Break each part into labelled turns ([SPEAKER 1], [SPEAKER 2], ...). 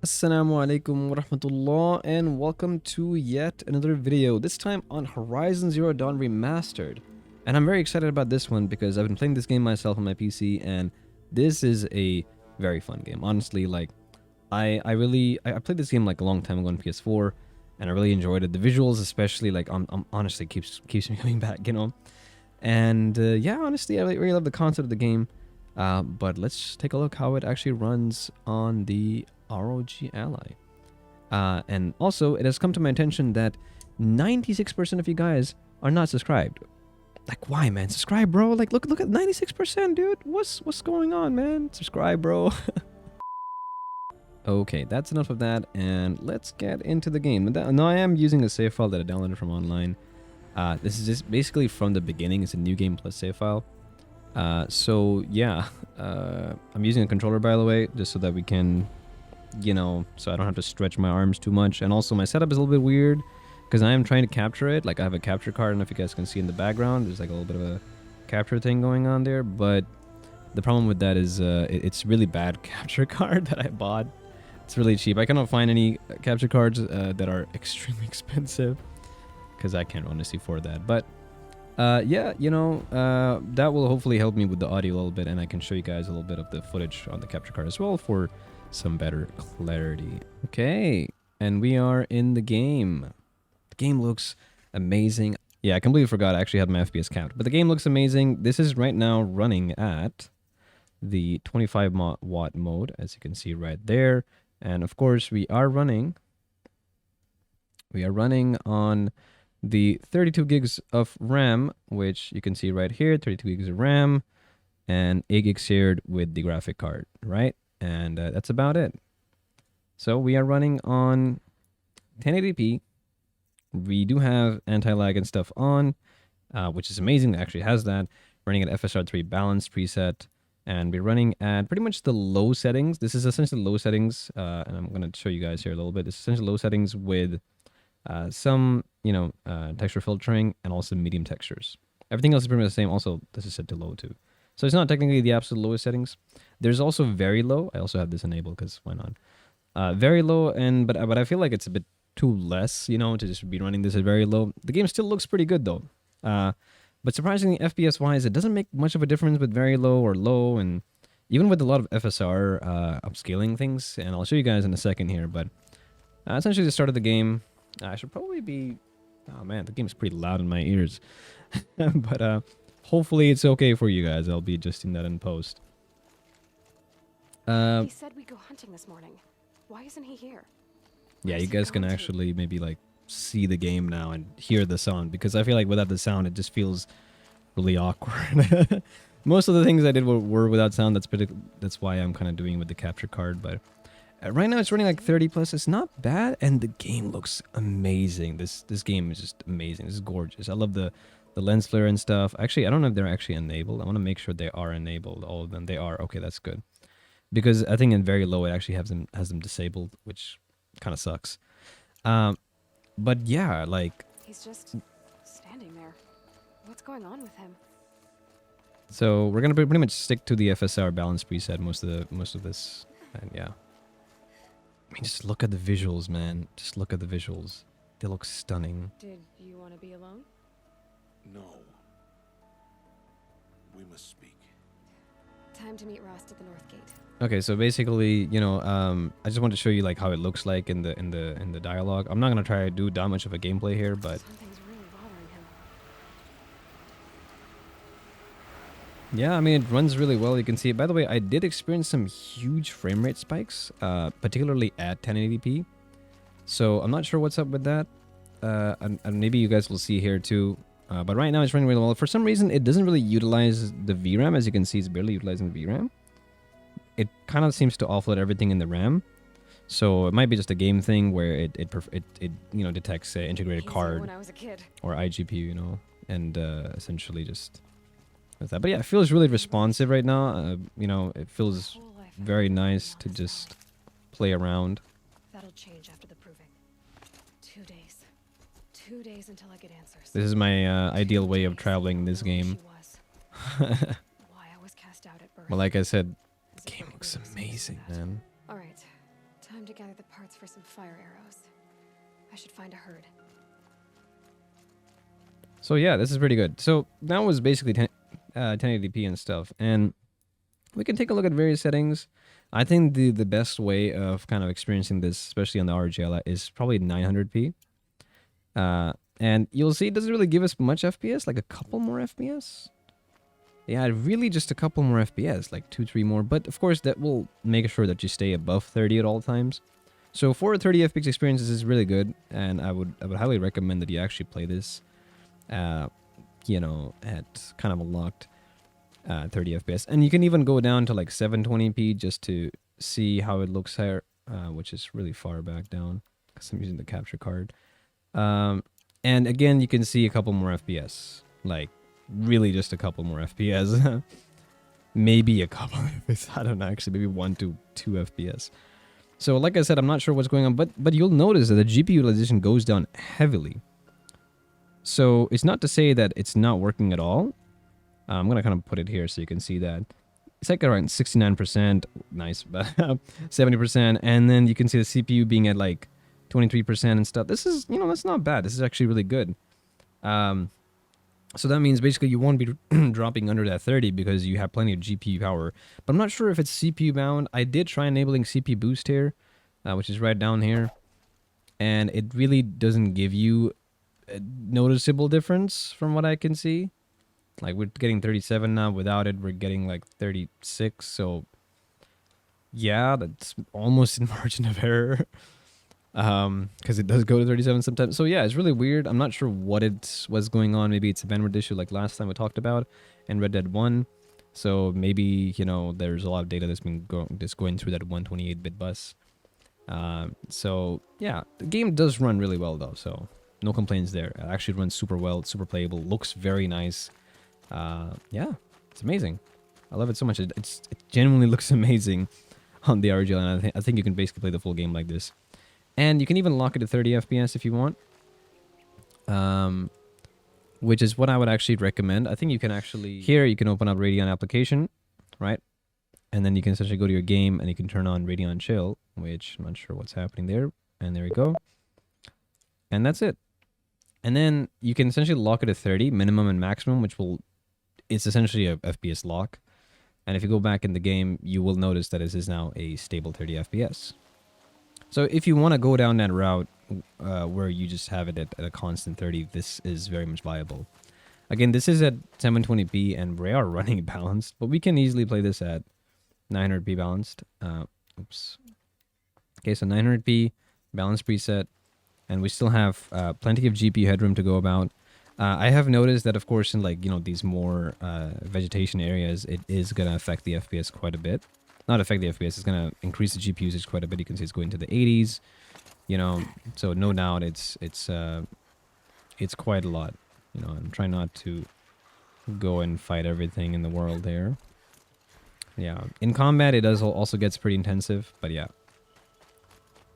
[SPEAKER 1] Assalamu Alaikum wa rahmatullah, and welcome to yet another video, this time on Horizon Zero Dawn Remastered. And I'm very excited about this one because I've been playing this game myself on my PC, and this is a very fun game. Honestly, like, I played this game like a long time ago on PS4, and I really enjoyed it. The visuals especially, like, honestly keeps me coming back, you know? And yeah, honestly, I really love the concept of the game. But let's take a look how it actually runs on the Rog Ally. And also, it has come to my attention that 96% of you guys are not subscribed. Like, why, man? Subscribe, bro. Like, look at 96%, dude. What's going on, man? Subscribe, bro. Okay, that's enough of that, and let's get into the game. Now, I am using a save file that I downloaded from online. This is just basically from the beginning. It's a new game plus save file. So yeah, I'm using a controller, by the way, just so that we can, you know, so I don't have to stretch my arms too much. And also my setup is a little bit weird because I am trying to capture it. Like, I have a capture card. I don't know if you guys can see in the background. There's like a little bit of a capture thing going on there. But the problem with that is it's really bad capture card that I bought. It's really cheap. I cannot find any capture cards that are extremely expensive because I can't honestly afford that. But yeah, you know, that will hopefully help me with the audio a little bit, and I can show you guys a little bit of the footage on the capture card as well for some better clarity. Okay, and we are in the game. The game looks amazing. Yeah, I completely forgot I actually had my FPS capped, but the game looks amazing. This is right now running at the 25 watt mode, as you can see right there. And of course, we are running on the 32 gigs of RAM, which you can see right here, 32 gigs of RAM, and 8 gigs shared with the graphic card, right? And that's about it. So we are running on 1080p. We do have anti-lag and stuff on, which is amazing. It actually has that. Running at FSR3 Balanced preset, and we're running at pretty much the low settings. This is essentially low settings, and I'm going to show you guys here a little bit. This is essentially low settings with some, you know, texture filtering and also medium textures. Everything else is pretty much the same. Also, this is set to low too. So it's not technically the absolute lowest settings. There's also very low. I also have this enabled because why not? Very low, and but I feel like it's a bit too less, you know, to just be running this at very low. The game still looks pretty good though. But surprisingly, FPS wise, it doesn't make much of a difference with very low or low, and even with a lot of FSR upscaling things. And I'll show you guys in a second here. But essentially, the start of the game. I should probably be... Oh man, the game is pretty loud in my ears. But hopefully it's okay for you guys. I'll be adjusting that in post.
[SPEAKER 2] He said we'd go hunting this morning. Why isn't he here?
[SPEAKER 1] Yeah, you guys can actually maybe like see the game now and hear the sound, because I feel like without the sound it just feels really awkward. Most of the things I did were without sound. That's why I'm kind of doing with the capture card, but right now it's running like 30 plus. It's not bad, and the game looks amazing. This game is just amazing. This is gorgeous. I love the lens flare and stuff. Actually, I don't know if they're actually enabled. I want to make sure they are enabled. All of them. They are. Okay, that's good. Because I think in very low it actually has them disabled, which kind of sucks. But yeah, like,
[SPEAKER 2] he's just standing there. What's going on with him?
[SPEAKER 1] So we're gonna pretty much stick to the FSR balance preset most of this, and yeah. I mean, just look at the visuals, man. Just look at the visuals. They look stunning.
[SPEAKER 2] Did you want to be alone?
[SPEAKER 3] No. We must speak.
[SPEAKER 2] Time to meet Rost at the North Gate.
[SPEAKER 1] Okay, so basically, you know, I just wanted to show you like how it looks like in the dialogue. I'm not gonna try to do that much of a gameplay here, but
[SPEAKER 2] Something's really bothering him.
[SPEAKER 1] yeah, I mean, it runs really well. You can see it. By the way, I did experience some huge frame rate spikes, particularly at 1080p. So I'm not sure what's up with that. And maybe you guys will see here too. But right now it's running really well. For some reason, it doesn't really utilize the VRAM. As you can see, it's barely utilizing the VRAM. It kind of seems to offload everything in the RAM. So it might be just a game thing where it you know, detects an integrated card
[SPEAKER 2] when I was a kid.
[SPEAKER 1] or iGPU, you know, and essentially just with that. But yeah, it feels really responsive right now. You know, it feels very nice to just play around.
[SPEAKER 2] That'll change after the proving. 2 days. 2 days until I get answers.
[SPEAKER 1] This is my ideal way of traveling this game.
[SPEAKER 2] Why I was cast out at birth.
[SPEAKER 1] Well, like I said, the game looks amazing, man.
[SPEAKER 2] All right. Time to gather the parts for some fire arrows. I should find a herd.
[SPEAKER 1] So yeah, this is pretty good. So that was basically 1080p and stuff. And we can take a look at various settings. I think the best way of kind of experiencing this, especially on the ROG Ally, is probably 900p. And you'll see it doesn't really give us much FPS, like a couple more FPS. Yeah, really just a couple more FPS, like 2-3 more. But of course, that will make sure that you stay above 30 at all times. So for a 30 FPS experience, this is really good, and I would highly recommend that you actually play this, you know, at kind of a locked 30 FPS. And you can even go down to like 720p just to see how it looks here, which is really far back down because I'm using the capture card. And again, you can see a couple more FPS, like really just a couple more FPS. Maybe a couple FPS, I don't know, actually maybe 1 to 2 FPS. So like I said, I'm not sure what's going on, but you'll notice that the GPU utilization goes down heavily. So it's not to say that it's not working at all. I'm going to kind of put it here so you can see that. It's like around 69%, nice, but 70%. And then you can see the CPU being at like 23% and stuff. This is, you know, that's not bad. This is actually really good. So that means basically you won't be dropping under that 30 because you have plenty of GPU power. But I'm not sure if it's CPU bound. I did try enabling CPU boost here, which is right down here. And it really doesn't give you a noticeable difference from what I can see. Like we're getting 37 now. Without it, we're getting like 36. So yeah, that's almost in margin of error. Because it does go to 37 sometimes. So yeah, it's really weird. I'm not sure what it was going on. Maybe it's a bandwidth issue like last time we talked about in Red Dead 1. So maybe, you know, there's a lot of data that's been going through that 128-bit bus. So yeah, the game does run really well though. So no complaints there. It actually runs super well. It's super playable. Looks very nice. Yeah, it's amazing. I love it so much. It genuinely looks amazing on the ROG, and I think you can basically play the full game like this. And you can even lock it to 30 FPS if you want. Which is what I would actually recommend. I think you can actually... Here, you can open up Radeon application, right? And then you can essentially go to your game and you can turn on Radeon Chill, which I'm not sure what's happening there. And there we go. And that's it. And then you can essentially lock it to 30, minimum and maximum, which will... It's essentially a FPS lock. And if you go back in the game, you will notice that this is now a stable 30 FPS. So if you want to go down that route where you just have it at a constant 30, this is very much viable. Again, this is at 720p and we are running balanced, but we can easily play this at 900p balanced. Oops. Okay, so 900p balanced preset, and we still have plenty of GPU headroom to go about. I have noticed that, of course, in like, you know, these more vegetation areas, it is going to affect the FPS quite a bit. Not affect the FPS, it's going to increase the GPU usage quite a bit. You can see it's going to the 80s, you know, so no doubt it's quite a lot. You know, I'm trying not to go and fight everything in the world there. Yeah, in combat it does also gets pretty intensive, but yeah.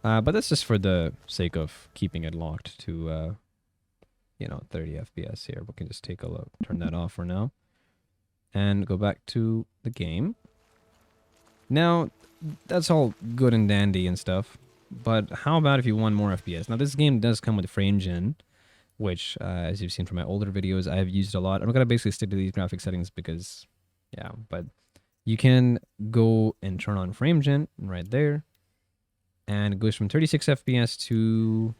[SPEAKER 1] But that's just for the sake of keeping it locked to, you know, 30 FPS here. We can just take a look, turn that off for now, and go back to the game. Now, that's all good and dandy and stuff, but how about if you want more FPS? Now, this game does come with FrameGen, which, as you've seen from my older videos, I have used a lot. I'm going to basically stick to these graphic settings because, yeah, but you can go and turn on FrameGen right there, and it goes from 36 FPS to,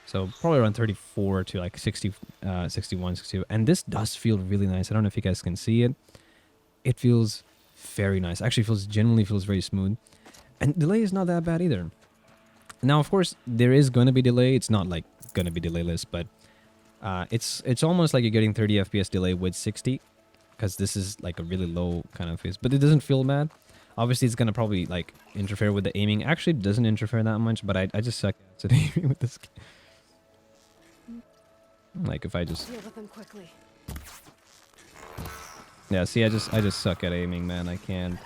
[SPEAKER 1] so probably around 34 to like 60, 61, 62, and this does feel really nice. I don't know if you guys can see it. It feels very nice. Actually genuinely feels very smooth. And delay is not that bad either. Now, of course, there is going to be delay. It's not like going to be delayless, but it's almost like you're getting 30 FPS delay with 60, because this is like a really low kind of phase, but it doesn't feel bad. Obviously, it's going to probably like interfere with the aiming. Actually, it doesn't interfere that much, but I just suck at aiming with this game. Like if I just...
[SPEAKER 2] Deal with them quickly.
[SPEAKER 1] Yeah, see, I just suck at aiming, man. I can't.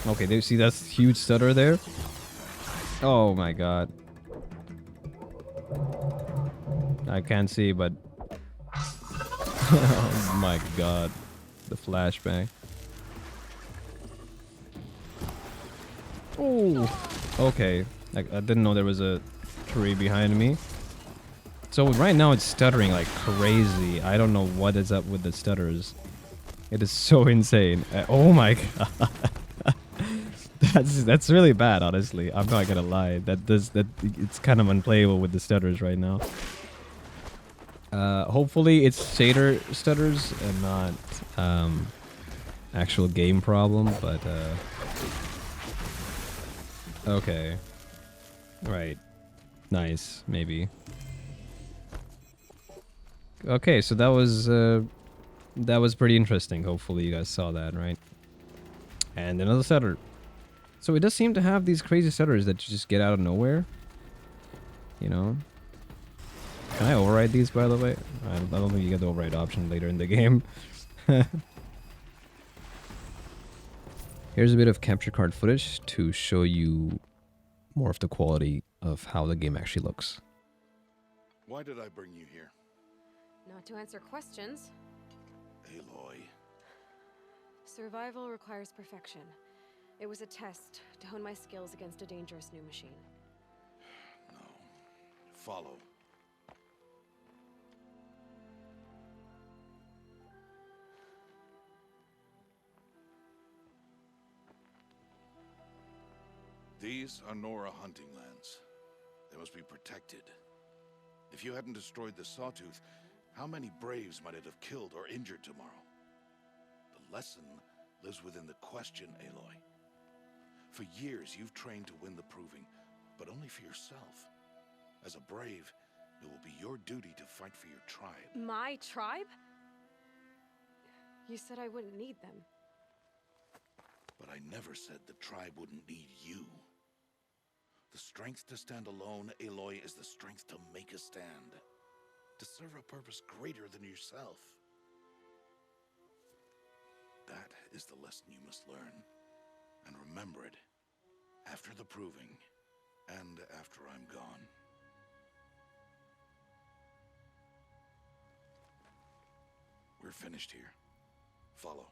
[SPEAKER 1] Okay, there, see, that's huge stutter there. Oh my god. I can't see, but oh my god, the flashbang. Oh, okay. I didn't know there was a tree behind me. So right now it's stuttering like crazy. I don't know what is up with the stutters. It is so insane. Oh my god. That's really bad, honestly. I'm not gonna lie. It's kind of unplayable with the stutters right now. Hopefully it's shader stutters and not actual game problem, but okay. Right. Nice, maybe. Okay, so that was pretty interesting. Hopefully you guys saw that, right? And another stutter. So it does seem to have these crazy stutters that you just get out of nowhere. You know? Can I override these, by the way? I don't think you get the override option later in the game. Here's a bit of capture card footage to show you more of the quality of how the game actually looks.
[SPEAKER 3] Why did I bring you here?
[SPEAKER 2] Not to answer questions.
[SPEAKER 3] Aloy.
[SPEAKER 2] Survival requires perfection. It was a test to hone my skills against a dangerous new machine.
[SPEAKER 3] No. Follow. These are Nora hunting lands. They must be protected. If you hadn't destroyed the Sawtooth, how many Braves might it have killed or injured tomorrow? The lesson lives within the question, Aloy. For years, you've trained to win the Proving, but only for yourself. As a Brave, it will be your duty to fight for your tribe.
[SPEAKER 2] My tribe? You said I wouldn't need them.
[SPEAKER 3] But I never said the tribe wouldn't need you. The strength to stand alone, Aloy, is the strength to make a stand. To serve a purpose greater than yourself. That is the lesson you must learn. And remember it. After the Proving. And after I'm gone. We're finished here. Follow.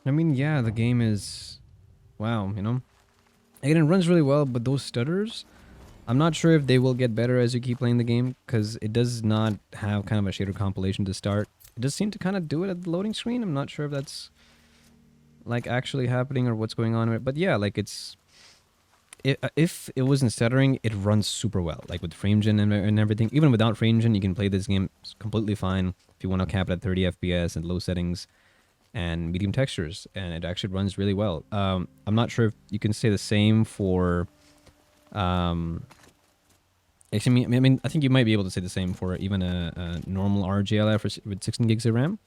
[SPEAKER 1] I mean, yeah, the game is... Wow, you know? Again, it runs really well, but those stutters... I'm not sure if they will get better as you keep playing the game, because it does not have kind of a shader compilation to start. It does seem to kind of do it at the loading screen. I'm not sure if that's... like, actually happening or what's going on with it. But yeah, like, it's... If it wasn't stuttering, it runs super well. Like, with FrameGen and everything. Even without FrameGen, you can play this game completely fine. If you want to cap it at 30 FPS and low settings... and medium textures, and it actually runs really well. I'm not sure if you can say the same for actually, I mean, I think you might be able to say the same for even a normal Rog Ally with 16 gigs of RAM,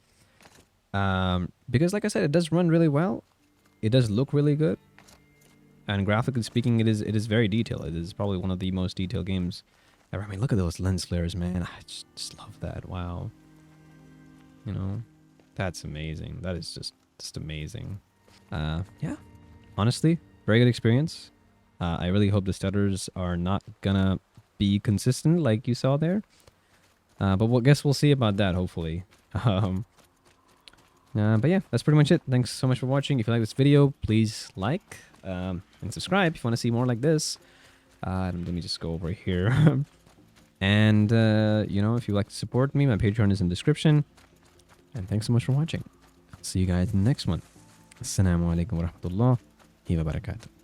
[SPEAKER 1] because like I said, it does run really well, it does look really good, and graphically speaking, it is very detailed. It is probably one of the most detailed games ever. I mean, look at those lens flares, man. I just love that. Wow, you know. That's amazing. That is just amazing. Yeah, honestly, very good experience. I really hope the stutters are not gonna be consistent like you saw there. But guess we'll see about that, hopefully. But yeah, that's pretty much it. Thanks so much for watching. If you like this video, please like and subscribe if you want to see more like this. Let me just go over here. And, you know, if you'd like to support me, my Patreon is in the description. And thanks so much for watching. I'll see you guys in the next one. Assalamu alaikum wa rahmatullahi wa barakatuh.